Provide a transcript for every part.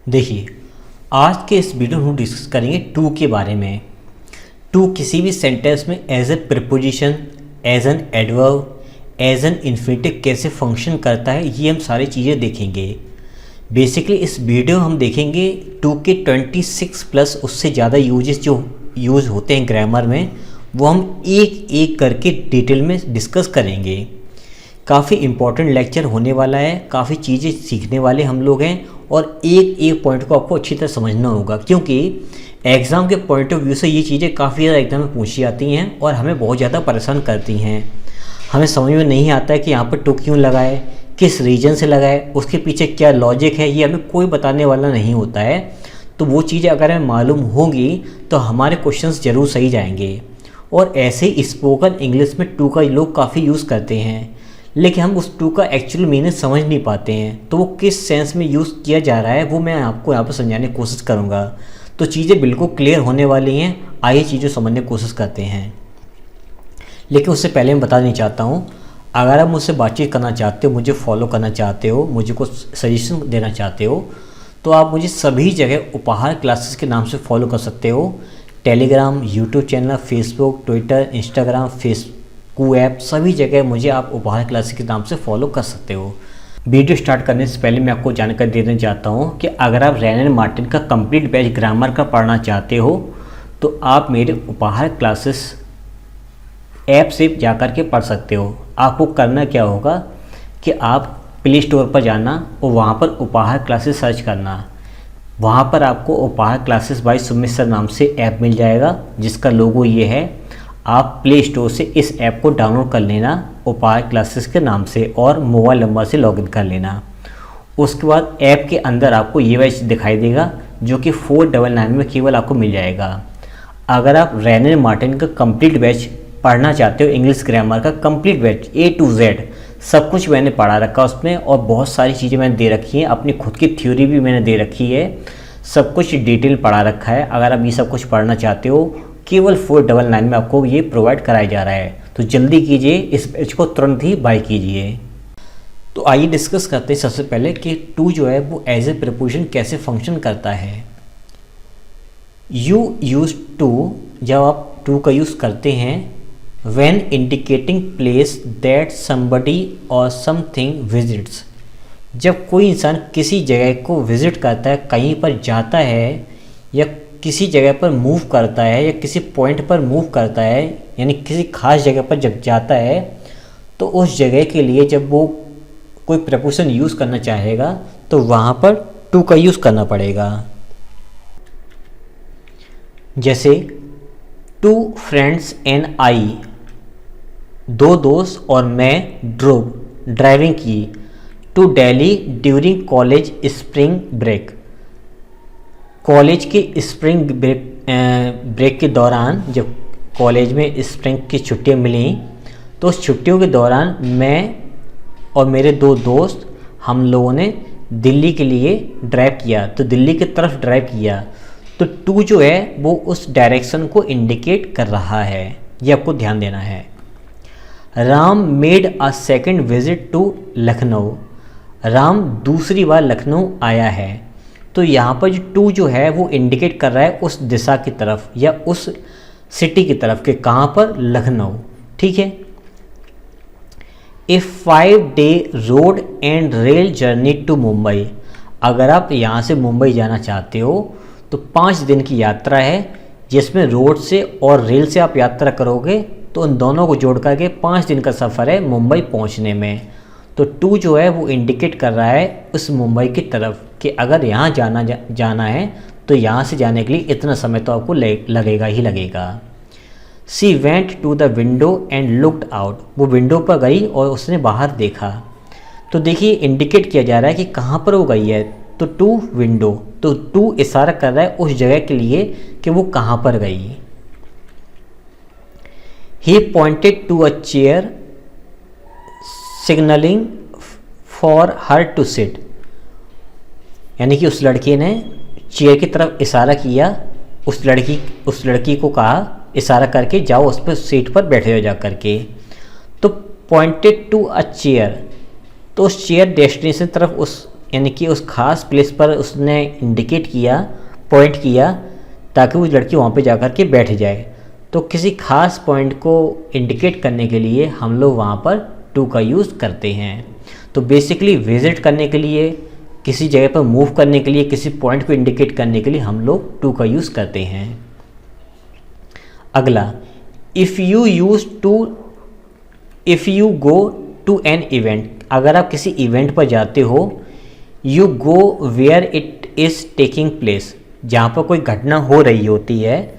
देखिए, आज के इस वीडियो में हम डिस्कस करेंगे टू के बारे में। टू किसी भी सेंटेंस में as a preposition, as an adverb, as an infinitive कैसे फंक्शन करता है, ये हम सारी चीज़ें देखेंगे। बेसिकली इस वीडियो में हम देखेंगे टू के 26 प्लस उससे ज़्यादा यूजेस जो यूज़ होते हैं ग्रामर में, वो हम एक एक करके डिटेल में डिस्कस करेंगे। काफ़ी इम्पॉर्टेंट लेक्चर होने वाला है, काफ़ी चीज़ें सीखने वाले हम लोग हैं और एक एक पॉइंट को आपको अच्छी तरह समझना होगा, क्योंकि एग्ज़ाम के पॉइंट ऑफ व्यू से ये चीज़ें काफ़ी ज़्यादा एग्जाम में पूछी जाती हैं और हमें बहुत ज़्यादा परेशान करती हैं। हमें समझ में नहीं आता है कि यहाँ पर टू क्यों लगाए, किस रीजन से लगाए, उसके पीछे क्या लॉजिक है, ये हमें कोई बताने वाला नहीं होता है। तो वो चीज़ें अगर हमें मालूम होंगी तो हमारे क्वेश्चंस ज़रूर सही जाएंगे। और ऐसे ही स्पोकन इंग्लिश में टू का लोग काफ़ी यूज़ करते हैं, लेकिन हम उस टू का एक्चुअल मीनिंग समझ नहीं पाते हैं। तो वो किस सेंस में यूज़ किया जा रहा है वो मैं आपको यहाँ पर समझाने की कोशिश करूँगा। तो चीज़ें बिल्कुल क्लियर होने वाली हैं। आइए चीज़ें समझने की कोशिश करते हैं। लेकिन उससे पहले मैं बता देना चाहता हूँ, अगर आप मुझसे बातचीत करना चाहते हो, मुझे फॉलो करना चाहते हो, मुझे कुछ सजेशन देना चाहते हो, तो आप मुझे सभी जगह उपहार क्लासेस के नाम से फॉलो कर सकते हो। Telegram, YouTube channel, Facebook, Twitter, Instagram, app, सभी जगह मुझे आप उपहार क्लासेस के नाम से फॉलो कर सकते हो। वीडियो स्टार्ट करने से पहले मैं आपको जानकारी देना चाहता हूँ कि अगर आप रैन एंड मार्टिन का कंप्लीट बैच ग्रामर का पढ़ना चाहते हो तो आप मेरे उपहार क्लासेस ऐप से जाकर के पढ़ सकते हो। आपको करना क्या होगा कि आप प्ले स्टोर पर जाना और वहाँ पर उपहार क्लासेस सर्च करना। वहाँ पर आपको उपहार क्लासेस बाय सुमित सर नाम से ऐप मिल जाएगा, जिसका लोगो ये है। आप प्ले स्टोर से इस ऐप को डाउनलोड कर लेना उपहार क्लासेस के नाम से और मोबाइल नंबर से लॉगिन कर लेना। उसके बाद ऐप के अंदर आपको ये बैच दिखाई देगा जो कि 499 में केवल आपको मिल जाएगा। अगर आप रैन एंड मार्टिन का कंप्लीट बैच पढ़ना चाहते हो, इंग्लिश ग्रामर का complete batch A to Z सब कुछ मैंने पढ़ा रखा उसमें और बहुत सारी चीज़ें मैंने दे रखी हैं, अपनी खुद की थ्योरी भी मैंने दे रखी है, सब कुछ डिटेल पढ़ा रखा है। अगर आप ये सब कुछ पढ़ना चाहते हो, केवल 499 में आपको ये प्रोवाइड कराया जा रहा है। तो जल्दी कीजिए, इस बैच को तुरंत ही बाय कीजिए। तो आइए डिस्कस करते हैं सबसे पहले कि टू जो है वो एज ए प्रीपोजिशन कैसे फंक्शन करता है। यू यूज टू, जब आप टू का यूज़ करते हैं when indicating place that somebody or something visits, जब कोई इंसान किसी जगह को विज़िट करता है, कहीं पर जाता है या किसी जगह पर मूव करता है या किसी पॉइंट पर मूव करता है, यानी किसी खास जगह पर जब जाता है, तो उस जगह के लिए जब वो कोई प्रपोजिशन यूज़ करना चाहेगा तो वहाँ पर टू का यूज़ करना पड़ेगा। जैसे टू फ्रेंड्स एंड आई, दो दोस्त और मैं ड्राइविंग की to Delhi during college spring break. College के स्प्रिंग ब्रेक के दौरान, जब कॉलेज में स्प्रिंग की छुट्टियां मिली तो उस छुट्टियों के दौरान मैं और मेरे दो दोस्त हम लोगों ने दिल्ली के लिए ड्राइव किया, तो दिल्ली की तरफ ड्राइव किया। तो टू जो है वो उस डायरेक्शन को इंडिकेट कर रहा है, ये आपको ध्यान देना है। Ram made a second visit to Lucknow, Ram दूसरी बार लखनऊ आया है। तो यहाँ पर जो टू जो है वो इंडिकेट कर रहा है उस दिशा की तरफ या उस सिटी की तरफ के, कहाँ पर, लखनऊ। ठीक है। A 5-day road and rail journey to Mumbai, अगर आप यहाँ से मुंबई जाना चाहते हो तो 5 दिन की यात्रा है, जिसमें रोड से और रेल से आप यात्रा करोगे तो उन दोनों को जोड़ करके 5 दिन का सफ़र है मुंबई पहुंचने में। तो टू जो है वो इंडिकेट कर रहा है उस मुंबई की तरफ कि अगर यहाँ जाना है तो यहाँ से जाने के लिए इतना समय तो आपको लगेगा ही लगेगा। She went to the window and looked out, वो विंडो पर गई और उसने बाहर देखा। तो देखिए इंडिकेट किया जा रहा है कि कहाँ पर वो गई है, तो टू विंडो, तो टू इशारा कर रहा है उस जगह के लिए कि वो कहाँ पर गई। He pointed to a chair, signaling for her to sit, यानी कि उस लड़के ने चेयर की तरफ इशारा किया, उस लड़की को कहा इशारा करके जाओ उस पर सीट पर बैठे हो जा करके। तो पॉइंटेड टू अ चेयर, तो उस चेयर डेस्टिनेशन तरफ उस यानी कि उस खास प्लेस पर उसने इंडिकेट किया, पॉइंट किया, ताकि वो लड़की वहाँ पे जाकर के बैठ जाए। तो किसी खास पॉइंट को इंडिकेट करने के लिए हम लोग वहाँ पर टू का यूज़ करते हैं। तो बेसिकली विजिट करने के लिए, किसी जगह पर मूव करने के लिए, किसी पॉइंट को इंडिकेट करने के लिए हम लोग टू का यूज़ करते हैं। अगला, if you go to an event, अगर आप किसी इवेंट पर जाते हो, you go where it is taking place, जहाँ पर कोई घटना हो रही होती है,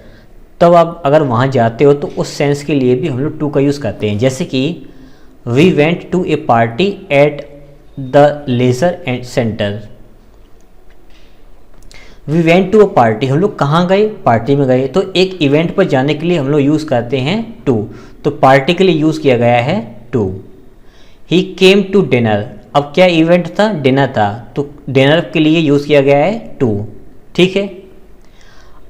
तब आप अगर वहाँ जाते हो तो उस सेंस के लिए भी हम लोग टू का यूज़ करते हैं। जैसे कि we went to a party at the leisure and centre. We went to a party, हम लोग कहाँ गए, पार्टी में गए। तो एक इवेंट पर जाने के लिए हम लोग यूज़ करते हैं टू, तो पार्टी के लिए यूज़ किया गया है to. He came to dinner, अब क्या इवेंट था, डिनर था, तो डिनर के लिए यूज़ किया गया है टू। ठीक है।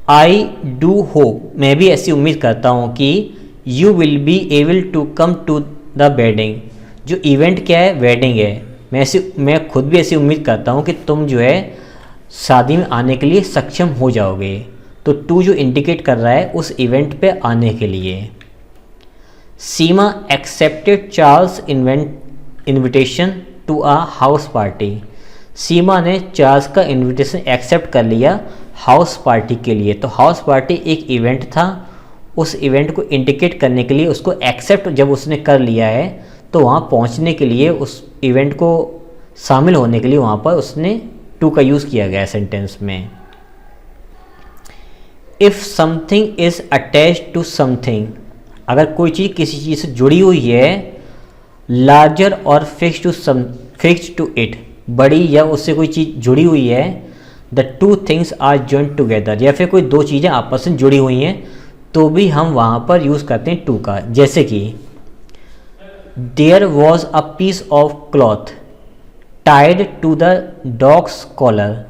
आई डू होप, मैं भी ऐसी उम्मीद करता हूँ कि you will be able to come to the wedding, जो इवेंट क्या है, वेडिंग है। मैं खुद भी ऐसी उम्मीद करता हूँ कि तुम जो है शादी में आने के लिए सक्षम हो जाओगे। तो टू जो इंडिकेट कर रहा है उस इवेंट पे आने के लिए। Seema accepted Charles invitation to a house party, Seema ने चार्ल्स का इन्विटेशन एक्सेप्ट कर लिया हाउस पार्टी के लिए। तो हाउस पार्टी एक इवेंट था, उस इवेंट को इंडिकेट करने के लिए उसको एक्सेप्ट जब उसने कर लिया है, तो वहाँ पहुँचने के लिए, उस इवेंट को शामिल होने के लिए वहाँ पर उसने टू का यूज़ किया गया है सेंटेंस में। If something is attached to something, अगर कोई चीज़ किसी चीज़ से जुड़ी हुई है, लार्जर और फिक्स्ड टू इट, बड़ी या उससे कोई चीज़ जुड़ी हुई है, the two things are joint together, या फिर कोई दो चीज़ें आपस में जुड़ी हुई हैं, तो भी हम वहाँ पर यूज़ करते हैं टू का। जैसे कि there was a piece of cloth tied to the dog's collar,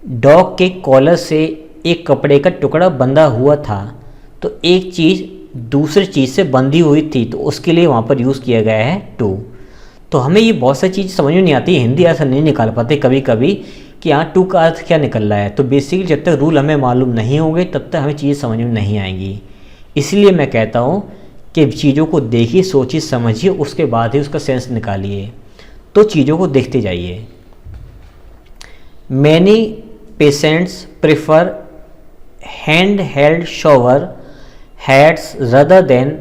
dog के कॉलर से एक कपड़े का टुकड़ा बंधा हुआ था। तो एक चीज़ दूसरी चीज़ से बंधी हुई थी, तो उसके लिए वहाँ पर यूज़ किया गया है टू। तो हमें ये बहुत सारी चीज़ समझ में नहीं आती, हिंदी ऐसा नहीं निकाल पाते कभी कभी कि यहाँ टू का अर्थ क्या निकल रहा है। तो बेसिकली जब तक रूल हमें मालूम नहीं होंगे तब तक हमें चीज़ें समझ में नहीं आएंगी। इसलिए मैं कहता हूँ कि चीज़ों को देखिए, सोचिए, समझिए, उसके बाद ही उसका सेंस निकालिए। तो चीज़ों को देखते जाइए। Many patients prefer hand held shower heads rather than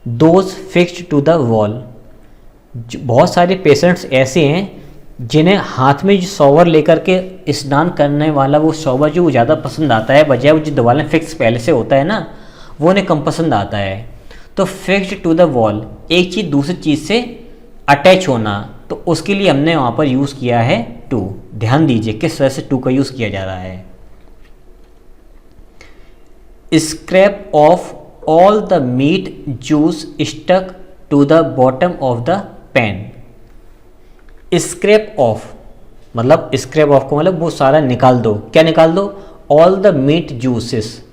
those fixed to the wall, बहुत सारे पेशेंट्स ऐसे हैं जिन्हें हाथ में जो शॉवर लेकर के स्नान करने वाला वो शॉवर जो ज़्यादा पसंद आता है, बजाय वो जो दीवार फिक्स पहले से होता है ना, वो उन्हें कम पसंद आता है। तो फिक्स्ड टू द वॉल, एक चीज़ दूसरी चीज़ से अटैच होना, तो उसके लिए हमने वहाँ पर यूज़ किया है टू। ध्यान दीजिए किस तरह से टू का यूज़ किया जा रहा है। Scrape off all the meat juice stuck to the bottom of the pan. Scrape off मतलब, स्क्रैप ऑफ को मतलब वो सारा निकाल दो। क्या निकाल दो? ऑल द मीट जूसेस,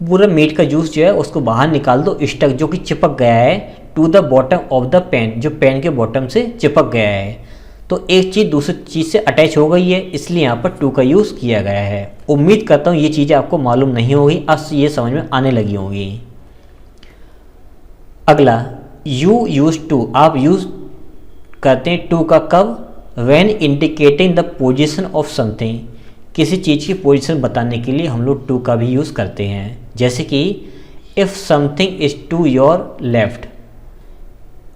पूरा मीट का जूस जो है उसको बाहर निकाल दो। स्टक जो कि चिपक गया है, to the bottom of the pan, जो पैन के बॉटम से चिपक गया है। तो एक चीज़ दूसरी चीज़ से अटैच हो गई है, इसलिए यहाँ पर टू का यूज़ किया गया है। उम्मीद करता हूँ ये चीज़ें आपको मालूम नहीं होगी, अब ये समझ में आने लगी होंगी। अगला, यू यूज टू, आप यूज़ करते हैं टू का कब? When indicating the position of something, किसी चीज़ की पोजीशन बताने के लिए हम लोग टू का भी यूज़ करते हैं। जैसे कि if something is to your left,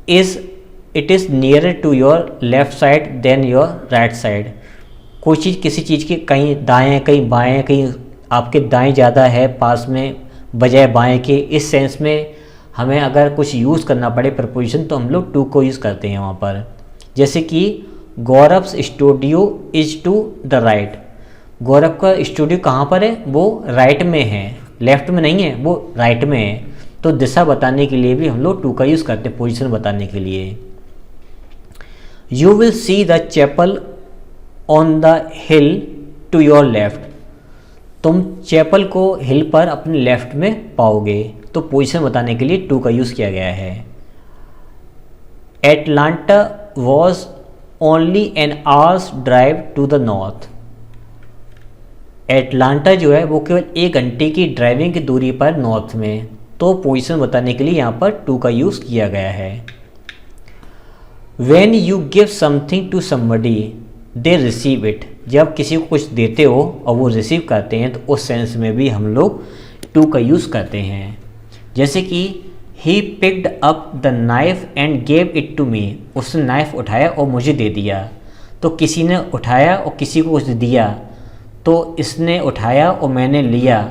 it is nearer to your left side than your right side. कोई चीज़ किसी चीज़ के कहीं दाएं है, कहीं बाएं है, कहीं आपके दाएं ज़्यादा है पास में बजाय बाएं के, इस सेंस में हमें अगर कुछ यूज़ करना पड़े प्रपोजिशन तो हम लोग टू को यूज़ करते हैं वहाँ पर। जैसे कि Gaurav's studio is to the right, Gaurav का स्टूडियो कहाँ पर है? वो राइट में है, लेफ्ट में नहीं है, वो राइट में है। तो दिशा बताने के लिए भी हम लोग टू का यूज़ करते हैं, पोजीशन बताने के लिए। You will see the chapel on the hill to your left, तुम चैपल को हिल पर अपने लेफ्ट में पाओगे। तो पोजीशन बताने के लिए टू का यूज़ किया गया है। Atlanta was only an hour's drive to the north. Atlanta जो है वो केवल 1 घंटे की ड्राइविंग की दूरी पर नॉर्थ में। तो पोजीशन बताने के लिए यहाँ पर टू का यूज़ किया गया है। When you give something to somebody, they receive it। जब किसी को कुछ देते हो और वो रिसीव करते हैं तो उस सेंस में भी हम लोग टू का यूज़ करते हैं। जैसे कि he picked up the knife and gave it to me। उसने नाइफ उठाया और मुझे दे दिया। तो किसी ने उठाया और किसी को कुछ दिया, तो इसने उठाया और मैंने लिया,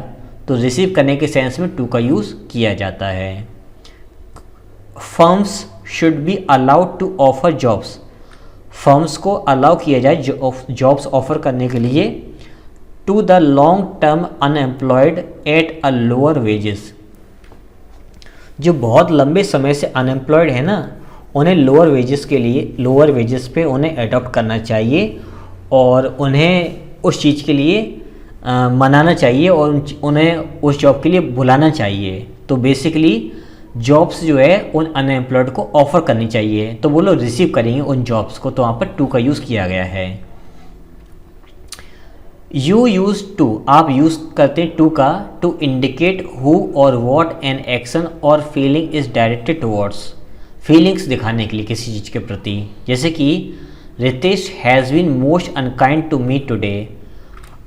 तो रिसीव करने के सेंस में टू का यूज़ किया जाता है। Firms should be allowed to offer jobs. Firms को अलाउ किया जाए जॉब्स ऑफर करने के लिए to the long term unemployed at a lower wages. जो बहुत लंबे समय से अनएम्प्लॉयड है ना, उन्हें लोअर वेजेस पे उन्हें अडॉप्ट करना चाहिए और उन्हें उस चीज़ के लिए मनाना चाहिए और उन्हें उस जॉब के लिए बुलाना चाहिए। तो बेसिकली जॉब्स जो है उन अनएम्प्लॉयड को ऑफ़र करनी चाहिए, तो वो लोग रिसीव करेंगे उन जॉब्स को। तो वहाँ पर टू का यूज़ किया गया है। यू यूज़ टू, आप यूज़ करते हैं टू का to indicate who or what an action or feeling is directed towards. Feelings दिखाने के लिए किसी चीज़ के प्रति। जैसे कि Ritesh has been most unkind to me today.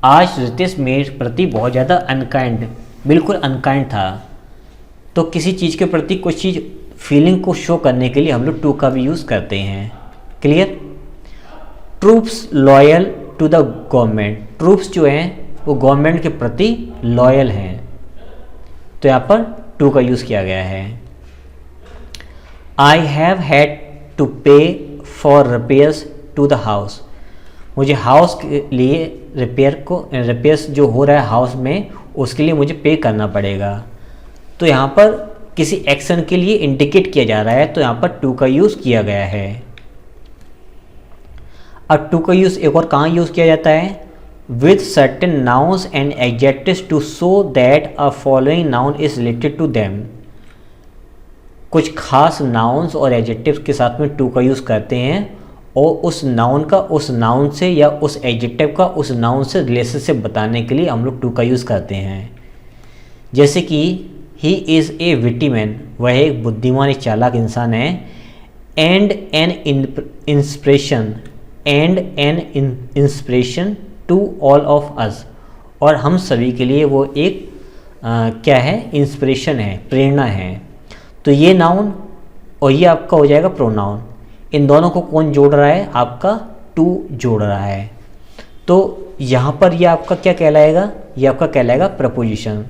आज रितेश मेरे प्रति बहुत ज़्यादा अनकाइंड, बिल्कुल अनकाइंड था। तो किसी चीज़ के प्रति कुछ चीज़ फीलिंग को शो करने के लिए हम लोग टू का भी यूज़ करते हैं। Clear. Troops loyal to the government. Troops जो हैं वो गवर्नमेंट के प्रति लॉयल हैं, तो यहाँ पर टू का यूज़ किया गया है। I have had to pay for repairs to the house. मुझे हाउस के लिए रिपेयर्स जो हो रहा है हाउस में, उसके लिए मुझे पे करना पड़ेगा। तो यहाँ पर किसी एक्शन के लिए इंडिकेट किया जा रहा है, तो यहाँ पर टू का यूज़ किया गया है। अब टू का यूज़ एक और कहाँ यूज़ किया जाता है? With certain nouns and adjectives to show that a following noun is related to them. कुछ खास नाउन्स और एडजेक्टिव्स के साथ में टू का यूज़ करते हैं और उस नाउन का उस नाउन से या उस एडजेक्टिव का उस नाउन से रिलेशनशिप बताने के लिए हम लोग टू का यूज़ करते हैं। जैसे कि he is a witty man, वह एक बुद्धिमान एक चालाक इंसान है। And an inspiration to all of us, और हम सभी के लिए वो एक क्या है? इंस्पिरेशन है, प्रेरणा है। तो ये नाउन और ये आपका हो जाएगा प्रोनाउन। इन दोनों को कौन जोड़ रहा है? आपका टू जोड़ रहा है। तो यहाँ पर ये आपका क्या कहलाएगा? ये आपका कहलाएगा प्रपोजिशन,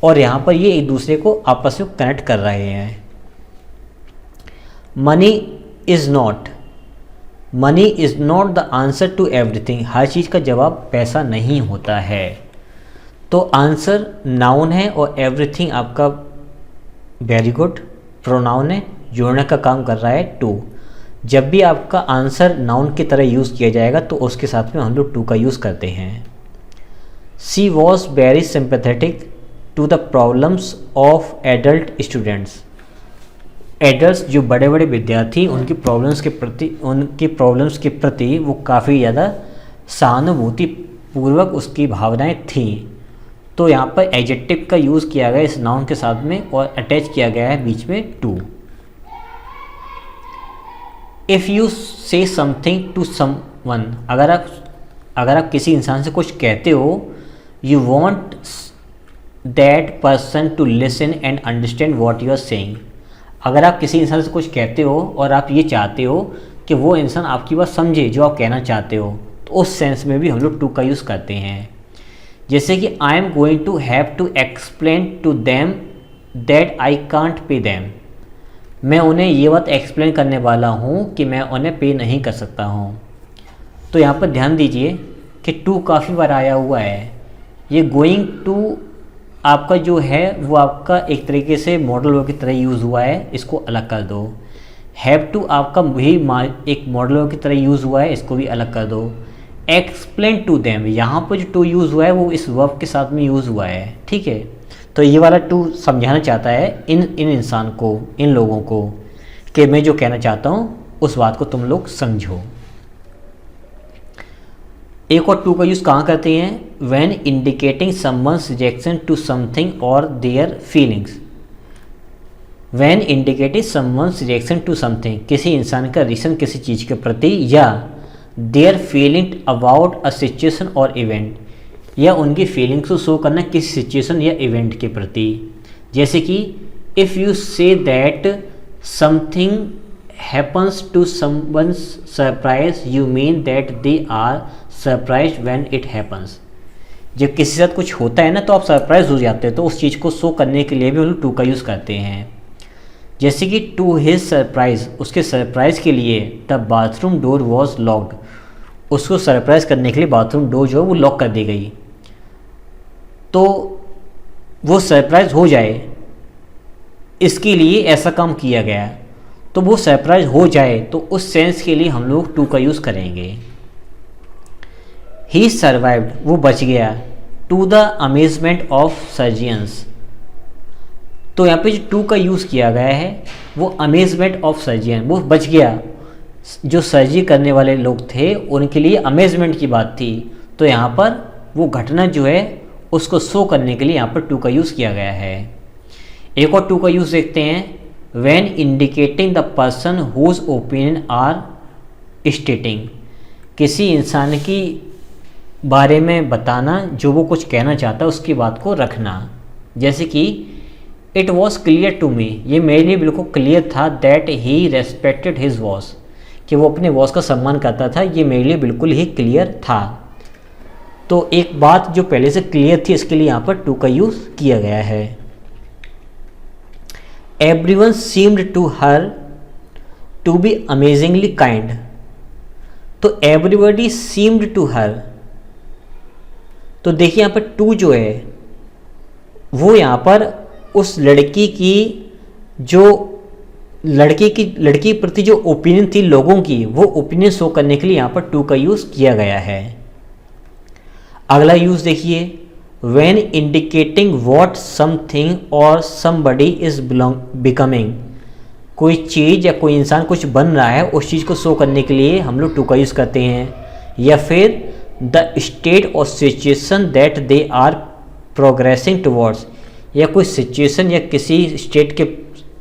और यहाँ पर ये एक दूसरे को आपस में कनेक्ट कर रहे हैं। Money is not the answer to everything. हर चीज़ का जवाब पैसा नहीं होता है। तो आंसर नाउन है और एवरीथिंग आपका वेरी गुड प्रोनाउन है, जोड़ने का काम कर रहा है टू। जब भी आपका आंसर नाउन की तरह यूज़ किया जाएगा तो उसके साथ में हम लोग टू का यूज़ करते हैं। She was very sympathetic to the problems of adult students. Adults जो बड़े बड़े विद्यार्थी उनकी प्रॉब्लम्स के प्रति वो काफ़ी ज़्यादा सहानुभूति पूर्वक उसकी भावनाएं थीं। तो यहाँ पर एडजेक्टिव का यूज़ किया गया इस नाउन के साथ में और अटैच किया गया है बीच में to. If you say something to someone, अगर आप किसी इंसान से कुछ कहते हो, you want that person to listen and understand what you are saying. अगर आप किसी इंसान से कुछ कहते हो और आप ये चाहते हो कि वो इंसान आपकी बात समझे जो आप कहना चाहते हो, तो उस सेंस में भी हम लोग टू का यूज़ करते हैं। जैसे कि I am going to have to explain to them that I can't pay them. मैं उन्हें ये बात एक्सप्लेन करने वाला हूँ कि मैं उन्हें पे नहीं कर सकता हूँ। तो यहाँ पर ध्यान दीजिए कि टू काफ़ी बार आया हुआ है। ये गोइंग टू आपका जो है वो आपका एक तरीके से मॉडल वर्ब की तरह यूज़ हुआ है, इसको अलग कर दो। हैव टू आपका भी एक मॉडल वर्ब की तरह यूज़ हुआ है, इसको भी अलग कर दो। एक्सप्लेन टू देम, यहाँ पर जो टू यूज़ हुआ है वो इस वर्ब के साथ में यूज़ हुआ है, ठीक है। तो ये वाला टू समझाना चाहता है इन इंसान को, इन लोगों को, कि मैं जो कहना चाहता हूँ उस बात को तुम लोग समझो। एक और टू का यूज़ कहाँ करते हैं? When indicating someone's reaction to something और their feelings. When indicating someone's reaction to something, किसी इंसान का रिएक्शन किसी चीज़ के प्रति, या their feeling about a situation और इवेंट, या उनकी फीलिंग्स को शो करना किसी सिचुएशन या इवेंट के प्रति। जैसे कि if you say that something happens to someone's surprise, you mean that they are surprised when it happens। जब किसी के साथ कुछ होता है ना तो आप सरप्राइज हो जाते हैं, तो उस चीज़ को शो करने के लिए भी हम लोग टू का यूज़ करते हैं। जैसे कि टू हिज सरप्राइज, उसके सरप्राइज के लिए the bathroom door was locked, उसको सरप्राइज करने के लिए बाथरूम डोर जो है वो लॉक कर दी गई। तो वो सरप्राइज हो जाए इसके लिए ऐसा काम किया गया, तो वो सरप्राइज हो जाए तो उस सेंस के लिए हम लोग टू का यूज़ करेंगे। ही सर्वाइव्ड, वो बच गया, टू द अमेजमेंट ऑफ सर्जियंस। तो यहाँ पे जो टू का यूज़ किया गया है वो अमेजमेंट ऑफ सर्जियन, वो बच गया, जो सर्जरी करने वाले लोग थे उनके लिए अमेजमेंट की बात थी, तो यहाँ पर वो घटना जो है उसको शो करने के लिए यहाँ पर टू का यूज़ किया गया है। एक और टू का यूज़ देखते हैं, when indicating the person whose opinion are stating, किसी इंसान की बारे में बताना जो वो कुछ कहना चाहता है उसकी बात को रखना। जैसे कि it was clear to me, ये मेरे लिए बिल्कुल क्लियर था, that he respected his boss, कि वो अपने बॉस का सम्मान करता था, ये मेरे लिए बिल्कुल ही क्लियर था। तो एक बात जो पहले से क्लियर थी इसके लिए यहाँ पर टू का यूज़ किया गया है। Everyone seemed to her to be amazingly kind, तो everybody seemed to her, तो देखिए यहाँ पर टू जो है वो यहाँ पर उस लड़की की जो लड़की के प्रति जो ओपिनियन थी लोगों की, वो ओपिनियन शो करने के लिए यहाँ पर टू का यूज़ किया गया है। अगला यूज़ देखिए, when indicating what something or somebody is becoming, कोई चीज़ या कोई इंसान कुछ बन रहा है उस चीज़ को शो करने के लिए हम लोग टू का यूज़ करते हैं। या फिर the state or situation that they are progressing towards, या कोई सिचुएशन या किसी स्टेट के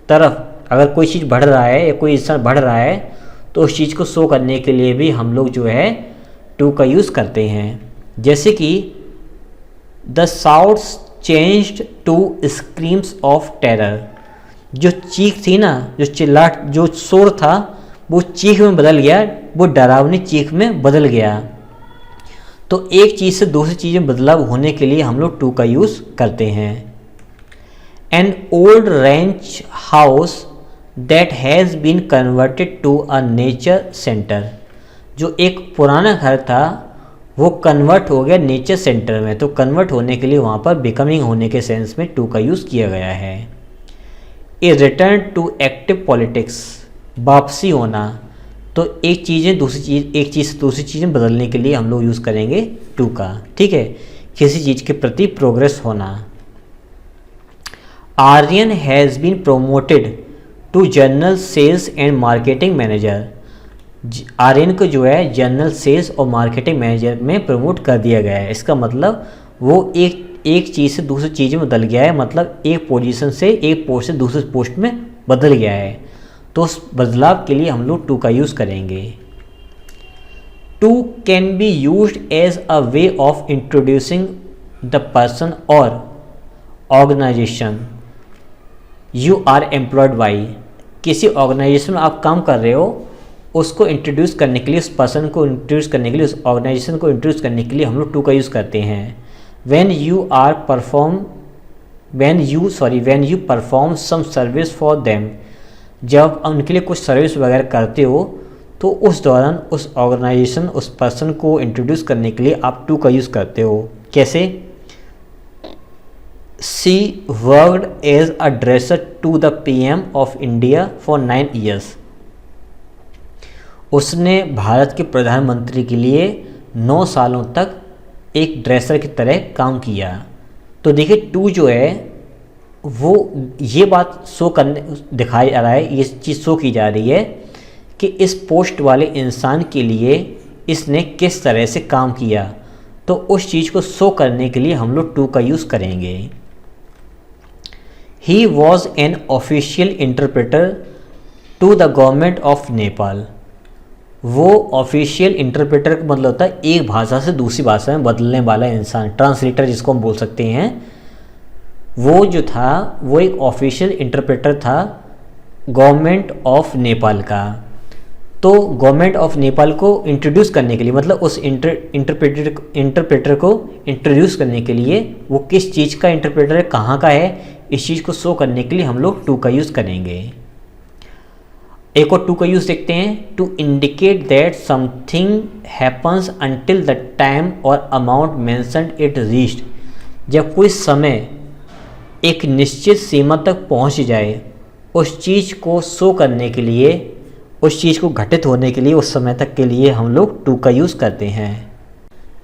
तरफ अगर कोई चीज़ बढ़ रहा है या कोई इंसान बढ़ रहा है तो उस चीज़ को शो करने के लिए भी हम लोग जो है टू का यूज़ करते हैं। जैसे कि the sounds changed to screams of terror, जो चीख थी ना, जो चिल्लाहट जो शोर था वो चीख में बदल गया, वो डरावनी चीख में बदल गया। तो एक चीज़ से दूसरी चीज़ में बदलाव होने के लिए हम लोग टू का यूज़ करते हैं। An old ranch house that has been converted to a nature centre, जो एक पुराना घर था वो कन्वर्ट हो गया नेचर सेंटर में, तो कन्वर्ट होने के लिए वहाँ पर बिकमिंग होने के सेंस में टू का यूज़ किया गया है। ए रिटर्न टू एक्टिव पॉलिटिक्स, वापसी होना, तो एक चीज़ से दूसरी चीज़ में बदलने के लिए हम लोग यूज़ करेंगे टू का, ठीक है, किसी चीज़ के प्रति प्रोग्रेस होना। Aryan has been promoted to general sales and marketing manager, Aryan को जो है जनरल सेल्स और मार्केटिंग मैनेजर में प्रमोट कर दिया गया है। इसका मतलब वो एक चीज़ से दूसरी चीज़ में बदल गया है, मतलब एक पोजीशन से एक पोस्ट से दूसरे पोस्ट में बदल गया है, तो उस बदलाव के लिए हम लोग टू का यूज़ करेंगे। To can be used as a way of introducing the person और organisation you are employed by, किसी ऑर्गेनाइजेशन में आप काम कर रहे हो उसको इंट्रोड्यूस करने के लिए, उस पर्सन को इंट्रोड्यूस करने के लिए, उस ऑर्गेनाइजेशन को इंट्रोड्यूस करने के लिए हम लोग टू का यूज़ करते हैं। when you perform some service for them, जब उनके लिए कुछ सर्विस वगैरह करते हो तो उस दौरान उस ऑर्गेनाइजेशन उस पर्सन को इंट्रोड्यूस करने के लिए आप टू का यूज़ करते हो। कैसे? She worked as a dresser to the PM of India for 9 years, उसने भारत के प्रधानमंत्री के लिए 9 सालों तक एक ड्रेसर की तरह काम किया। तो देखिए टू जो है वो ये बात शो करने दिखाया जा रहा है, ये चीज़ शो की जा रही है कि इस पोस्ट वाले इंसान के लिए इसने किस तरह से काम किया, तो उस चीज़ को शो करने के लिए हम लोग टू का यूज़ करेंगे। He was an official interpreter to the government of Nepal. वो ऑफिशियल इंटरप्रेटर का मतलब होता है एक भाषा से दूसरी भाषा में बदलने वाला इंसान, ट्रांसलेटर जिसको हम बोल सकते हैं। वो जो था वो एक ऑफिशियल इंटरप्रेटर था गवर्नमेंट ऑफ नेपाल का। तो गवर्नमेंट ऑफ नेपाल को इंट्रोड्यूस करने के लिए, मतलब उस इंटरप्रेटर को इंट्रोड्यूस करने के लिए, वो किस चीज़ का इंटरप्रेटर है, कहाँ का है, इस चीज़ को शो करने के लिए हम लोग टू का यूज़ करेंगे। एक और टू का यूज़ देखते हैं, to indicate that something happens until the time or amount mentioned it reached. जब कोई समय एक निश्चित सीमा तक पहुंच जाए, उस चीज़ को शो करने के लिए, उस चीज़ को घटित होने के लिए, उस समय तक के लिए हम लोग टू का यूज़ करते हैं।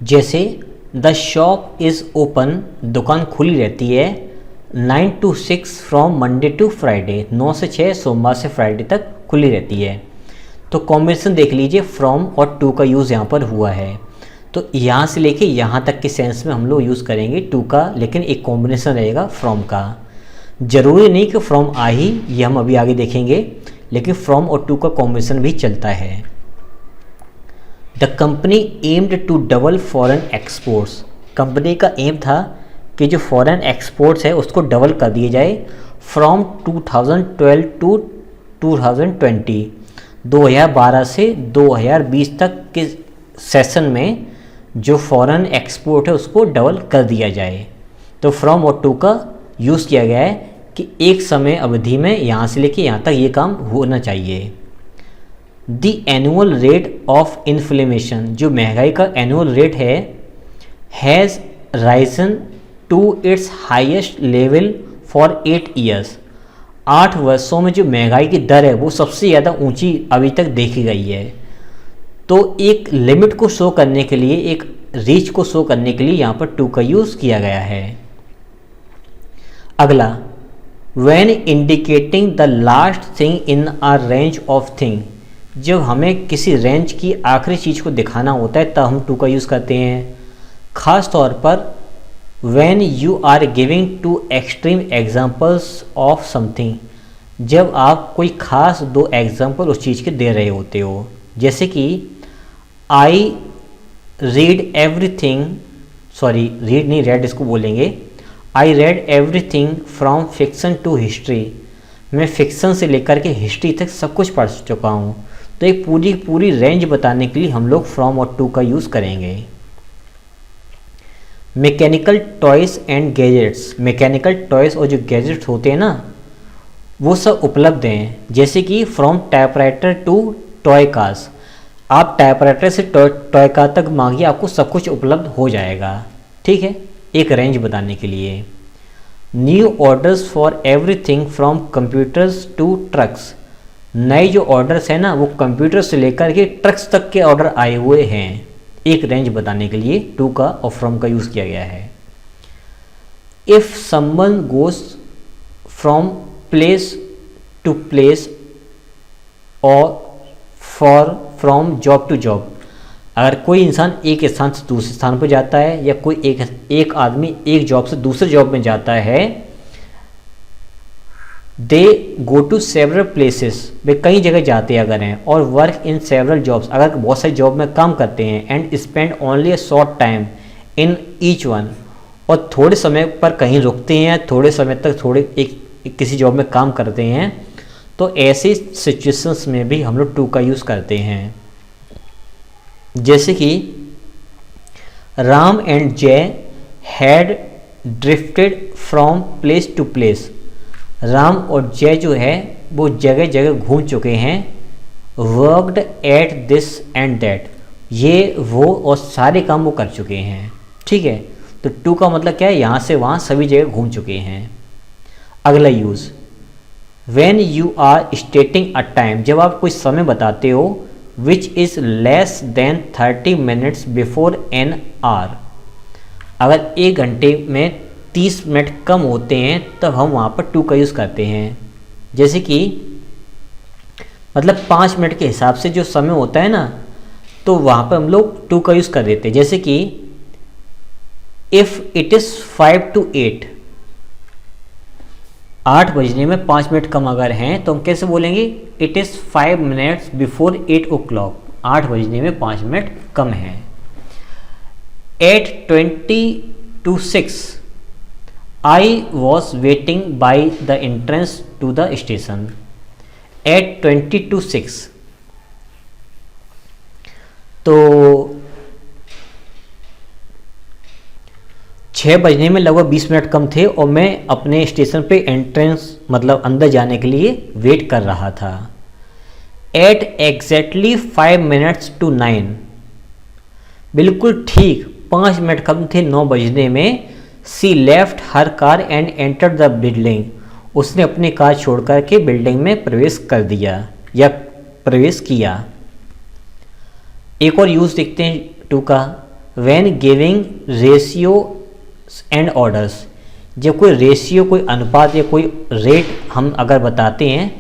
जैसे द शॉप इज़ ओपन, दुकान खुली रहती है 9 to 6 from Monday to Friday, 9 से 6 सोमवार से फ्राइडे तक खुली रहती है। तो कॉम्बिनेशन देख लीजिए, फ्रॉम और टू का यूज़ यहाँ पर हुआ है। तो यहाँ से लेके यहाँ तक के सेंस में हम लोग यूज़ करेंगे टू का, लेकिन एक कॉम्बिनेशन रहेगा फ्रॉम का। ज़रूरी नहीं कि फ्रॉम आ ही, ये हम अभी आगे देखेंगे, लेकिन फ्रॉम और टू का कॉम्बिनेशन भी चलता है। The company aimed to double foreign exports. Company का एम था कि जो फॉरेन एक्सपोर्ट्स है उसको डबल कर दिए जाए फ्रॉम 2012 टू 2020, 2012 से 2020 तक के सेशन में जो फॉरेन एक्सपोर्ट है उसको डबल कर दिया जाए। तो फ्रॉम और टू का यूज़ किया गया है कि एक समय अवधि में यहाँ से लेके यहाँ तक ये काम होना चाहिए। The annual rate of inflation, जो महंगाई का एनुअल रेट है, has risen to its highest level for 8 years. 8 वर्षों में जो महंगाई की दर है वो सबसे ज़्यादा ऊंची अभी तक देखी गई है। तो एक लिमिट को शो करने के लिए, एक रीच को शो करने के लिए यहाँ पर टू का यूज़ किया गया है। अगला, when indicating the last thing in a range of thing. जब हमें किसी रेंज की आखिरी चीज़ को दिखाना होता है तब हम टू का यूज़ करते हैं। ख़ास तौर पर when you are giving to extreme examples of something, जब आप कोई ख़ास दो एग्जाम्पल उस चीज़ के दे रहे होते हो। जैसे कि I read everything, sorry read नहीं, रेड इसको बोलेंगे। I read everything from fiction to history. मैं फिक्सन से लेकर के हिस्ट्री तक सब कुछ पढ़ चुका हूँ। तो एक पूरी रेंज बताने के लिए हम लोग फ्रॉम और टू का यूज़ करेंगे। Mechanical toys and gadgets. Mechanical toys और जो गैजेट्स होते हैं ना, वो सब उपलब्ध हैं। जैसे कि from typewriter to toy cars. आप टाइपराइटर से टॉय कार तक मांगिए, आपको सब कुछ उपलब्ध हो जाएगा। ठीक है, एक रेंज बताने के लिए। New orders for everything from computers to trucks. नए जो ऑर्डर्स हैं ना, वो कंप्यूटर से लेकर के ट्रक्स तक के ऑर्डर आए हुए हैं। एक रेंज बताने के लिए टू का और फ्रॉम का यूज़ किया गया है। If someone goes from place to place or from job to job, अगर कोई इंसान एक स्थान से दूसरे स्थान पर जाता है, या कोई एक आदमी एक जॉब से दूसरे जॉब में जाता है, दे गो टू सेवरल प्लेसेस, वे कई जगह जाते हैं अगर हैं, और वर्क इन सेवरल जॉब्स, अगर बहुत सारी जॉब में काम करते हैं, and spend only a short time in each one, और थोड़े समय पर कहीं रुकते हैं, थोड़े समय तक किसी जॉब में काम करते हैं, तो ऐसी सिचुएशंस में भी हम लोग टू का यूज़ करते हैं। जैसे कि Ram and Jay had drifted from place to place. Ram और जय जो है वो जगह जगह घूम चुके हैं। Worked at this and that, ये वो और सारे काम वो कर चुके हैं। ठीक है, तो टू का मतलब क्या है, यहाँ से वहाँ सभी जगह घूम चुके हैं। अगला use, when you are stating a time, जब आप कोई समय बताते हो, which is less than 30 minutes before an hour. अगर 1 घंटे में 30 मिनट कम होते हैं तब हम वहाँ पर टू का यूज़ करते हैं। जैसे कि मतलब 5 मिनट के हिसाब से जो समय होता है ना, तो वहाँ पर हम लोग टू का यूज़ कर देते हैं। जैसे कि इफ़ इट इज़ 5 to 8, 8 बजने में 5 मिनट कम अगर हैं तो हम कैसे बोलेंगे, it is 5 minutes before 8 o'clock, 8 बजने में 5 मिनट कम हैं। 8:20 to 6 I was waiting by the entrance to the station. 8:20 to 6, तो 6 बजने में लगभग 20 मिनट कम थे और मैं अपने स्टेशन पे एंट्रेंस मतलब अंदर जाने के लिए वेट कर रहा था। एट एग्जैक्टली 5 minutes to 9, बिल्कुल ठीक 5 मिनट कम थे 9 बजने में। She left her car and enter the building, उसने अपनी कार छोड़ कर के बिल्डिंग में प्रवेश कर दिया या प्रवेश किया। एक और यूज़ देखते हैं टू का, when giving ratio and orders. जब कोई रेशियो, कोई अनुपात या कोई रेट हम अगर बताते हैं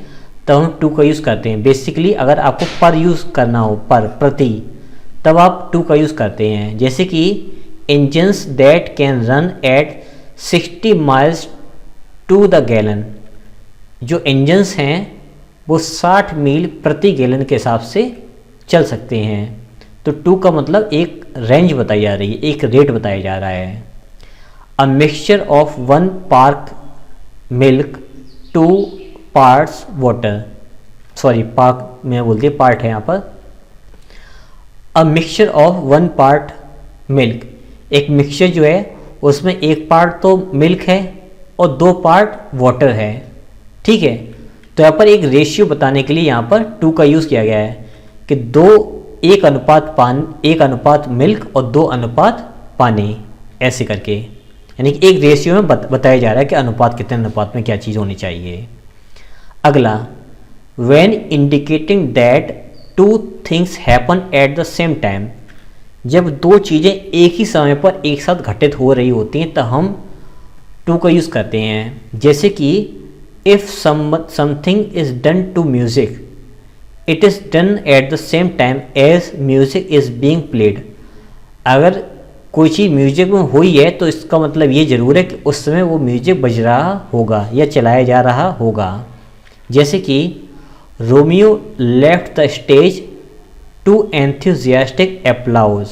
तब हम टू का यूज़ करते हैं। बेसिकली अगर आपको पर यूज़ करना हो, पर, प्रति, तब आप टू का यूज़ करते हैं। जैसे कि engines that can run at 60 miles to the gallon, जो इंजन्स हैं वो 60 मील प्रति गैलन के हिसाब से चल सकते हैं। तो टू का मतलब एक रेंज बताई जा रही है, एक रेट बताया जा रहा है। A mixture of 1 part milk 2 parts water, sorry park में बोल दिया, पार्ट है यहाँ पर। A mixture of 1 part milk, एक मिक्सचर जो है उसमें 1 part तो मिल्क है और 2 part वाटर है, ठीक है। तो यहाँ पर एक रेशियो बताने के लिए यहाँ पर टू का यूज़ किया गया है कि 1 अनुपात मिल्क और 2 अनुपात पानी, ऐसे करके, यानी कि एक रेशियो में बताया जा रहा है कि अनुपात कितने अनुपात में क्या चीज़ होनी चाहिए। अगला, when indicating that 2 things happen at the same time, जब 2 चीज़ें एक ही समय पर एक साथ घटित हो रही होती हैं तो हम टू का यूज़ करते हैं। जैसे कि if something is done to music it is done at the same time as music is being played. अगर कोई चीज़ म्यूजिक में हुई है तो इसका मतलब ये ज़रूर है कि उस समय वो म्यूजिक बज रहा होगा या चलाया जा रहा होगा। जैसे कि Romeo left the stage to enthusiastic applause,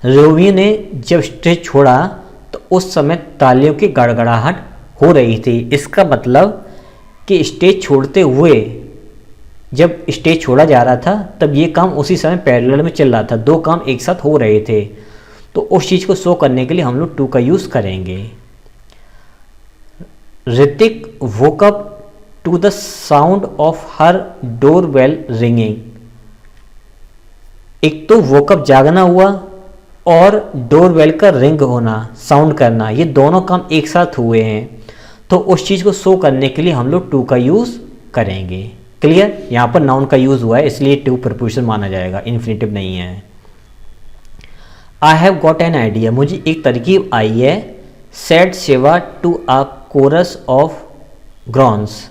Romeo ने जब स्टेज छोड़ा तो उस समय तालियों की गड़गड़ाहट हो रही थी। इसका मतलब कि स्टेज छोड़ते हुए, जब स्टेज छोड़ा जा रहा था तब ये काम उसी समय पैरेलल में चल रहा था, 2 काम एक साथ हो रहे थे। तो उस चीज़ को शो करने के लिए हम लोग टू का यूज़ करेंगे। Hrithik woke up to the sound of her door bell ringing, एक तो वोकअप जागना हुआ और डोर बेल का रिंग होना, साउंड करना, ये दोनों काम एक साथ हुए हैं। तो उस चीज़ को शो करने के लिए हम लोग टू का यूज़ करेंगे। क्लियर, यहाँ पर नाउन का यूज़ हुआ है इसलिए टू प्रपोजिशन माना जाएगा, इन्फिनिटिव नहीं है। I have got an idea, मुझे एक तरकीब आई है। Said Shiva to a chorus of groans,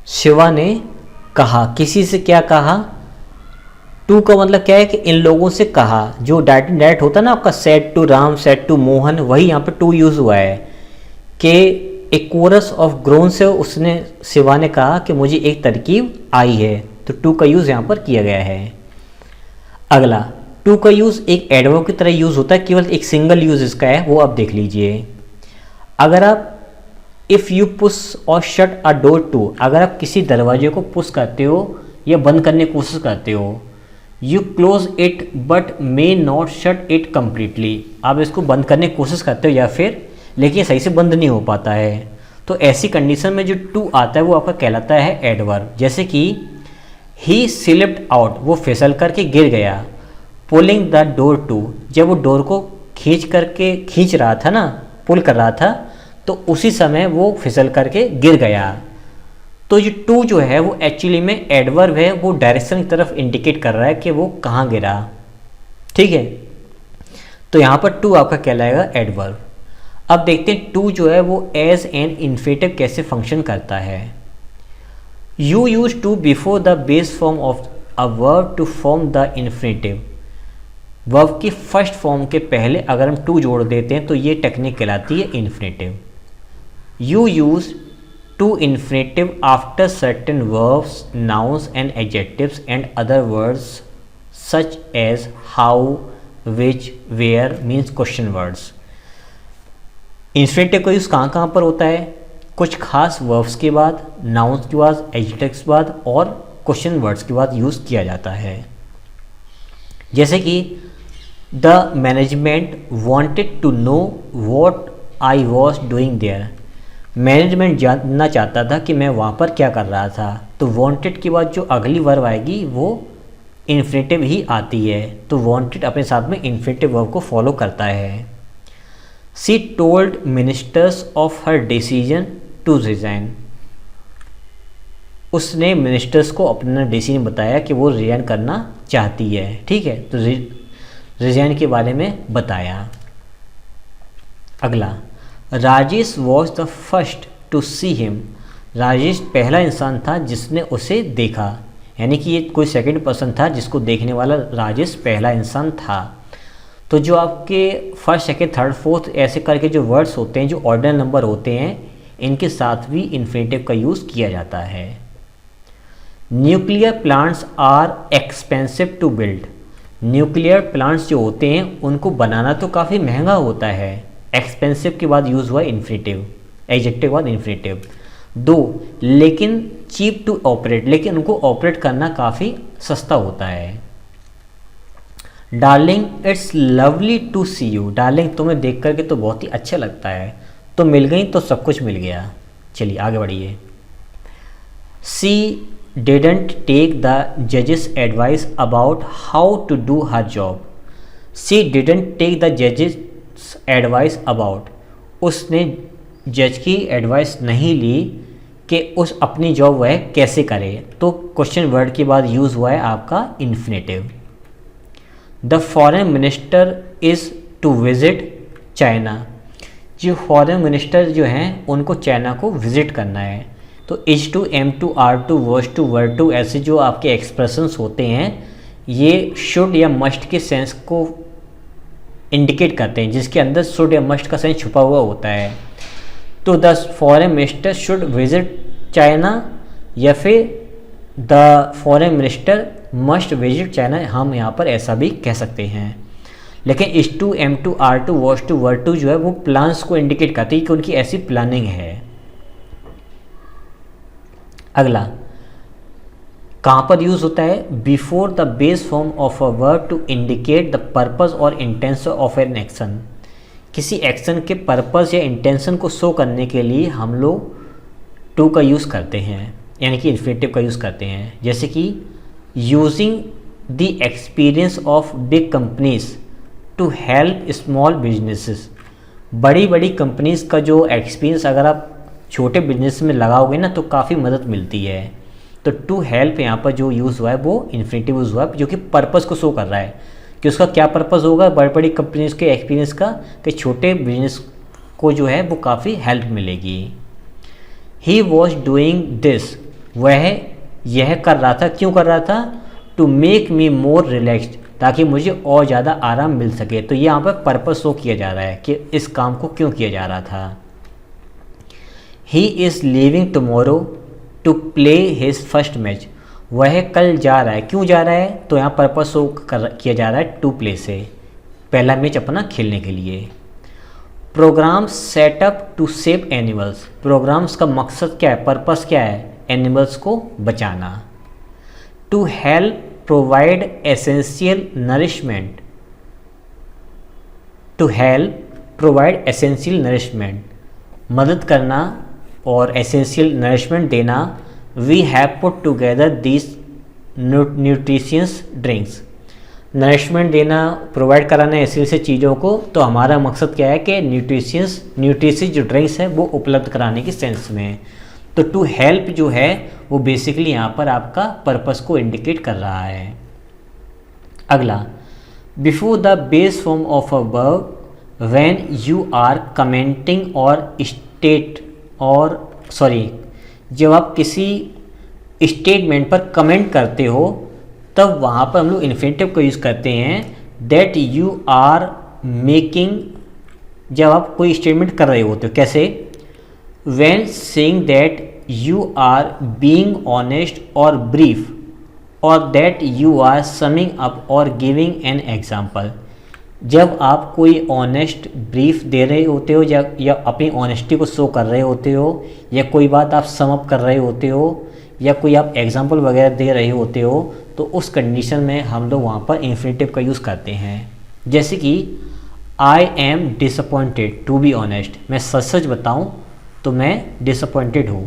Shiva ने कहा, किसी से क्या कहा, टू का मतलब क्या है कि इन लोगों से कहा। जो डायरेक्ट होता है ना आपका, said to Ram, said to Mohan, वही यहाँ पे टू यूज़ हुआ है कि एक कोरस ऑफ ग्रोन से उसने, शिवा ने कहा कि मुझे एक तरकीब आई है, तो टू का यूज़ यहाँ पर किया गया है। अगला, टू का यूज़ एक एडवर्ब की तरह यूज़ होता है, केवल एक सिंगल यूज़ इसका है, वो आप देख लीजिए। अगर आप इफ़ यू पुश और शट अ डोर टू, अगर आप किसी दरवाजे को पुश करते हो या बंद करने की कोशिश करते हो, you close it but may not shut it completely, आप इसको बंद करने की कोशिश करते हो या फिर लेकिन सही से बंद नहीं हो पाता है, तो ऐसी कंडीशन में जो टू आता है वो आपका कहलाता है एडवर्ब। जैसे कि ही स्लिप्ड आउट, वो फिसल करके गिर गया। पुलिंग द डोर टू, जब वो डोर को खींच रहा था ना, पुल कर रहा था, तो उसी समय वो फिसल करके गिर गया। तो ये टू जो है वो एक्चुअली में एडवर्ब है, वो डायरेक्शन की तरफ इंडिकेट कर रहा है कि वो कहाँ गिरा, ठीक है। तो यहाँ पर टू आपका कहलाएगा एडवर्ब। अब देखते हैं टू जो है वो एज एन इन्फिनिटिव कैसे फंक्शन करता है। You use to before the base form of a verb to form the infinitive. Verb की फर्स्ट फॉर्म के पहले अगर हम टू जोड़ देते हैं तो ये टेक्निक कहलाती है infinitive. You use to infinitive after certain verbs, nouns and adjectives and other words such as how, which, where means question words. Infinitive का यूज़ कहाँ कहाँ पर होता है? कुछ खास वर्ब्स के बाद, नाउन्स के बाद, एडजेक्टिव्स के बाद और क्वेश्चन वर्ड्स के बाद यूज़ किया जाता है। जैसे कि the management wanted to know what I was doing there. Management जानना चाहता था कि मैं वहाँ पर क्या कर रहा था। तो वांटेड के बाद जो अगली वर्ब आएगी वो इन्फिनेटिव ही आती है, तो वांटेड अपने साथ में इन्फिनेटिव वर्ब को फॉलो करता है। She told ministers of her decision to resign. उसने मिनिस्टर्स को अपना डिसीजन बताया कि वो रिजाइन करना चाहती है। ठीक है, तो रिजाइन के बारे में बताया। अगला, Rajesh was the first to see him. Rajesh पहला इंसान था जिसने उसे देखा, यानी कि ये कोई सेकंड पर्सन था जिसको देखने वाला राजेश पहला इंसान था। तो जो आपके फर्स्ट, सेकंड, थर्ड, फोर्थ ऐसे करके जो वर्ड्स होते हैं, जो ऑर्डिनल नंबर होते हैं, इनके साथ भी इन्फिनेटिव का यूज़ किया जाता है। Nuclear plants are expensive to build. Nuclear plants जो होते हैं उनको बनाना तो काफ़ी महंगा होता है। एक्सपेंसिव के बाद यूज़ हुआ इन्फिनेटिव, एडजेक्टिव के बाद इन्फिनेटिव। दो, लेकिन चीप टू ऑपरेट, लेकिन उनको ऑपरेट करना काफ़ी सस्ता होता है। Darling it's lovely to see you. Darling तुम्हें देख करके तो बहुत ही अच्छा लगता है। तो मिल गई तो सब कुछ मिल गया। चलिए आगे बढ़िए। सी डिडंट टेक द जजेस advice about how to do her job. She didn't take the जजेस एडवाइस अबाउट, उसने जज की एडवाइस नहीं ली कि उस अपनी जॉब वह कैसे करे। तो क्वेश्चन वर्ड के बाद यूज़ हुआ है आपका infinitive. The foreign minister is to visit China. जो फॉरेन मिनिस्टर जो हैं उनको चाइना को विज़िट करना है। तो is to, am to, are to, was to, were to, ऐसे जो आपके एक्सप्रेशंस होते हैं ये शुड या मस्ट के सेंस को इंडिकेट करते हैं, जिसके अंदर शुड या मस्ट का सेंस छुपा हुआ होता है। तो the foreign minister should visit China या फिर the foreign minister must visit China, हम यहाँ पर ऐसा भी कह सकते हैं। लेकिन is to, am to, are to, was to, were to जो है वो प्लान्स को इंडिकेट करती है कि उनकी ऐसी प्लानिंग है। अगला, कहाँ पर यूज़ होता है? Before the base form of a verb to indicate the purpose और इंटेंशन ऑफ एन एक्शन। किसी एक्शन के पर्पस या इंटेंशन को शो करने के लिए हम लोग टू का यूज़ करते हैं, यानी कि इन्फिनेटिव का यूज़ करते हैं। जैसे कि using the experience of big companies to help small businesses. बड़ी बड़ी कंपनीज का जो एक्सपीरियंस अगर आप छोटे बिजनेस में लगाओगे ना तो काफ़ी मदद मिलती है। तो टू हेल्प यहाँ पर जो यूज़ हुआ है वो इन्फिनेटिव यूज़ हुआ है, जो कि पर्पस को शो कर रहा है कि उसका क्या पर्पस होगा बड़ी बड़ी कंपनीज के एक्सपीरियंस का, कि छोटे बिजनेस को जो है वो काफ़ी हेल्प मिलेगी। ही वॉज डूइंग दिस, वह यह कर रहा था। क्यों कर रहा था? To make me more relaxed, ताकि मुझे और ज़्यादा आराम मिल सके। तो यहाँ पर पर्पस शो किया जा रहा है कि इस काम को क्यों किया जा रहा था। He is leaving tomorrow to play his first match, वह कल जा रहा है। क्यों जा रहा है? तो यहाँ पर्पस शो किया जा रहा है टू प्ले से, पहला मैच अपना खेलने के लिए। Programmes set up to save animals, programmes का मकसद क्या है, पर्पस क्या है? एनिमल्स को बचाना। To help provide essential nourishment, to help provide essential nourishment, मदद करना और एसेंशियल नरिशमेंट देना। We have put together this nutritious drinks, nourishment देना, प्रोवाइड कराना ऐसी ऐसी चीज़ों को। तो हमारा मकसद क्या है कि न्यूट्रिशियस जो ड्रिंक्स है वो उपलब्ध कराने की सेंस में। तो टू हेल्प जो है वो बेसिकली यहाँ पर आपका पर्पस को इंडिकेट कर रहा है। अगला, before the base form of a verb when you are commenting और स्टेट और जब आप किसी स्टेटमेंट पर कमेंट करते हो तब वहाँ पर हम लोग इन्फिनेटिव को यूज़ करते हैं दैट यू आर मेकिंग, जब आप कोई स्टेटमेंट कर रहे होते हो। कैसे? When saying that you are being honest और ब्रीफ और that you are summing up और गिविंग एन एग्जाम्पल। जब आप कोई ऑनेस्ट ब्रीफ दे रहे होते हो या अपनी ऑनेस्टी को शो कर रहे होते हो या कोई बात आप सम अप कर रहे होते हो या कोई आप एग्जाम्पल वगैरह दे रहे होते हो तो उस कंडीशन में हम लोग वहाँ पर इन्फिनेटिव का यूज़ करते हैं। जैसे कि I am disappointed to be honest, मैं सच सच बताऊँ तो मैं डिसअपॉइंटेड हूँ।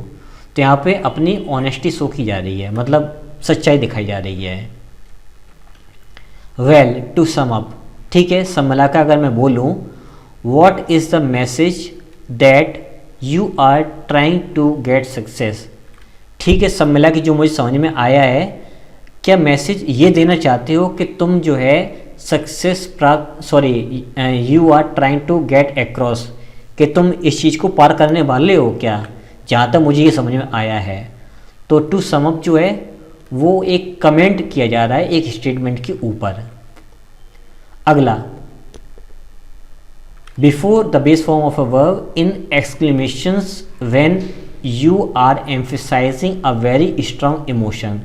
तो यहाँ पे अपनी ऑनेस्टी शो की जा रही है, मतलब सच्चाई दिखाई जा रही है। वेल टू सम अप, ठीक है, सब मिला कर अगर मैं बोलूँ what is the message that you are trying to get success, ठीक है, सब मिला के जो मुझे समझ में आया है, क्या मैसेज ये देना चाहते हो कि तुम जो है सक्सेस प्राप्त, sorry you are trying to get across, कि तुम इस चीज़ को पार करने वाले हो क्या, जहाँ तक मुझे ये समझ में आया है। तो टू सम अप जो है वो एक कमेंट किया जा रहा है एक स्टेटमेंट के ऊपर। अगला, before the base form of a verb in exclamations when you are emphasising a very strong emotion,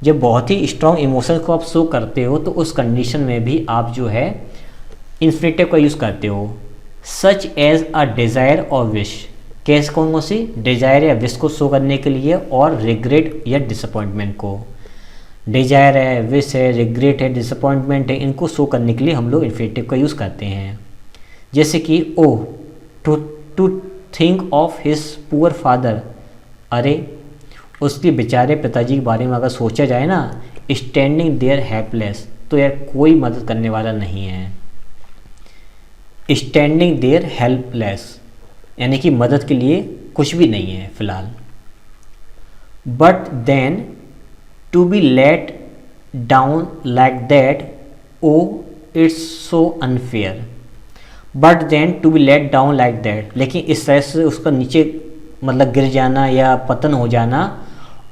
जब बहुत ही स्ट्रांग इमोशन को आप शो करते हो तो उस कंडीशन में भी आप जो है इन्फिनेटिव का यूज़ करते हो। सच एज अ डिज़ायर और विश, कैसे कौन सी डिज़ायर या विश को शो करने के लिए और रिग्रेट या डिसअपॉइंटमेंट को। डिज़ायर है, विश है, रिग्रेट है, डिसअपॉइंटमेंट है, इनको शो करने के लिए हम लोग इन्फिनेटिव का यूज़ करते हैं। जैसे कि oh to think of his poor father, अरे उसके बेचारे पिताजी के बारे में अगर सोचा जाए ना, स्टैंडिंग देयर हेल्पलेस, तो यार कोई मदद करने वाला नहीं है। स्टैंडिंग देयर हेल्पलेस यानी कि मदद के लिए कुछ भी नहीं है फिलहाल। But then to be let down like that, oh it's so unfair. But then to be let down like that, लेकिन इस तरह से उसका नीचे मतलब गिर जाना या पतन हो जाना,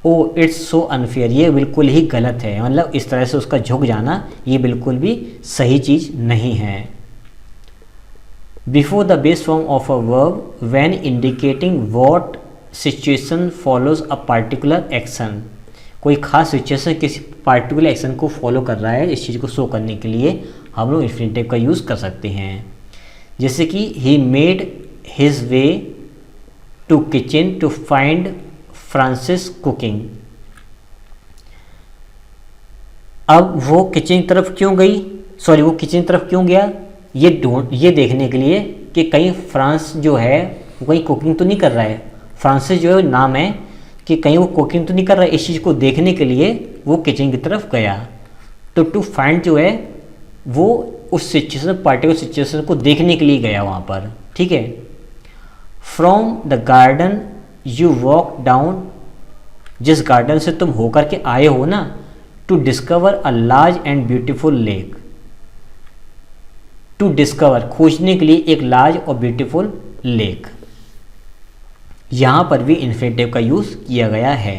ओ इट्स सो अनफेयर, ये बिल्कुल ही गलत है, मतलब इस तरह से उसका झुक जाना ये बिल्कुल भी सही चीज़ नहीं है। Before the base form of a verb when indicating what situation follows a particular action, कोई खास सिचुएशन किसी पार्टिकुलर एक्शन को फॉलो कर रहा है, इस चीज़ को शो करने के लिए हम लोग इन्फिनेटिव का यूज़ कर सकते हैं। जैसे कि he made his way to kitchen to find Francis cooking. अब वो किचन की तरफ क्यों गई, सॉरी वो किचन की तरफ क्यों गया, ये देखने के लिए कि कहीं फ्रांस जो है वो कहीं कुकिंग तो नहीं कर रहा है। फ्रांसिस जो है नाम है कि कहीं वो कुकिंग तो नहीं कर रहा है, इस चीज़ को देखने के लिए वो किचन की तरफ गया। तो टू फाइंड जो है वो उस सिचुएशन, पार्टिकुलर सिचुएशन को देखने के लिए गया वहाँ पर, ठीक है। From the garden you walk down, जिस गार्डन से तुम होकर के आए हो ना, to discover a large and beautiful lake, to discover खोजने के लिए एक लार्ज और ब्यूटीफुल लेक, यहाँ पर भी इन्फिनेटिव का यूज़ किया गया है।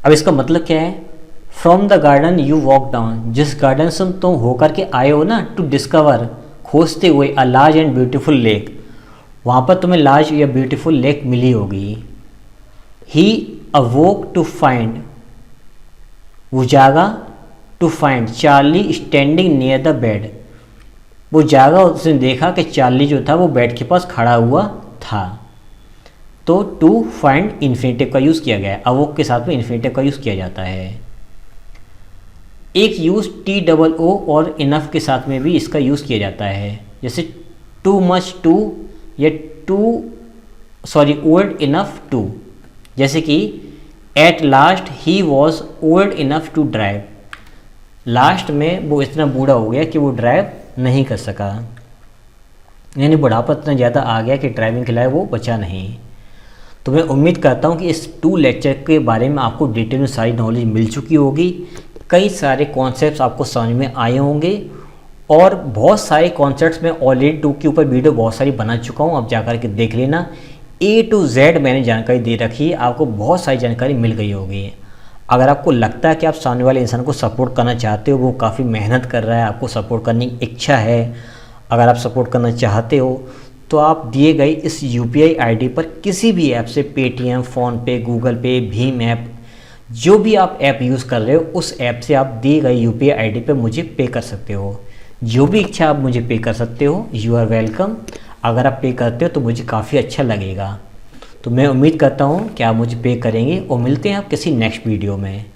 अब इसका मतलब क्या है, from the garden you walk down, जिस गार्डन से तुम होकर के आए हो ना, टू डिस्कवर खोजते हुए अ लार्ज एंड ब्यूटीफुल लेक, वहाँ पर तुम्हें लार्ज या ब्यूटीफुल लेक मिली होगी। ही अवोक टू फाइंड, वो जागा, to find Charlie standing near the bed, वो जागा, उसने देखा कि चार्ली जो था वो बेड के पास खड़ा हुआ था। तो टू फाइंड इन्फिनेटिव का यूज़ किया गया है, अवोक के साथ में इन्फिनेटिव का यूज़ किया जाता है। एक यूज़ TOO और इनफ के साथ में भी इसका यूज़ किया जाता है, जैसे टू मच टू या ओल्ड इनफ टू, जैसे कि at last he was old enough to drive, last में वो इतना बूढ़ा हो गया कि वो ड्राइव नहीं कर सका, यानी बुढ़ापा इतना ज़्यादा आ गया कि ड्राइविंग के लिए वो बचा नहीं। तो मैं उम्मीद करता हूँ कि इस 2 लेक्चर के बारे में आपको डिटेल में सारी नॉलेज मिल चुकी होगी, कई सारे कॉन्सेप्ट्स आपको समझ में आए होंगे और बहुत सारे कॉन्सेप्ट्स मैं ऑलरेडी 2 के ऊपर वीडियो बहुत सारी बना चुका हूँ, आप जाकर के देख लेना। A to Z मैंने जानकारी दे रखी है, आपको बहुत सारी जानकारी मिल गई होगी। अगर आपको लगता है कि आप सामने वाले इंसान को सपोर्ट करना चाहते हो, वो काफ़ी मेहनत कर रहा है, आपको सपोर्ट करने की इच्छा है, अगर आप सपोर्ट करना चाहते हो तो आप दिए गए इस UPI ID पर किसी भी ऐप से, पेटीएम, फ़ोनपे, गूगल पे, भीम ऐप, जो भी आप ऐप यूज़ कर रहे हो उस ऐप से आप दिए गए UPI ID पे मुझे पे कर सकते हो। जो भी इच्छा आप मुझे पे कर सकते हो, यू आर वेलकम। अगर आप पे करते हो तो मुझे काफ़ी अच्छा लगेगा। तो मैं उम्मीद करता हूँ कि आप मुझे पे करेंगे और मिलते हैं आप किसी नेक्स्ट वीडियो में।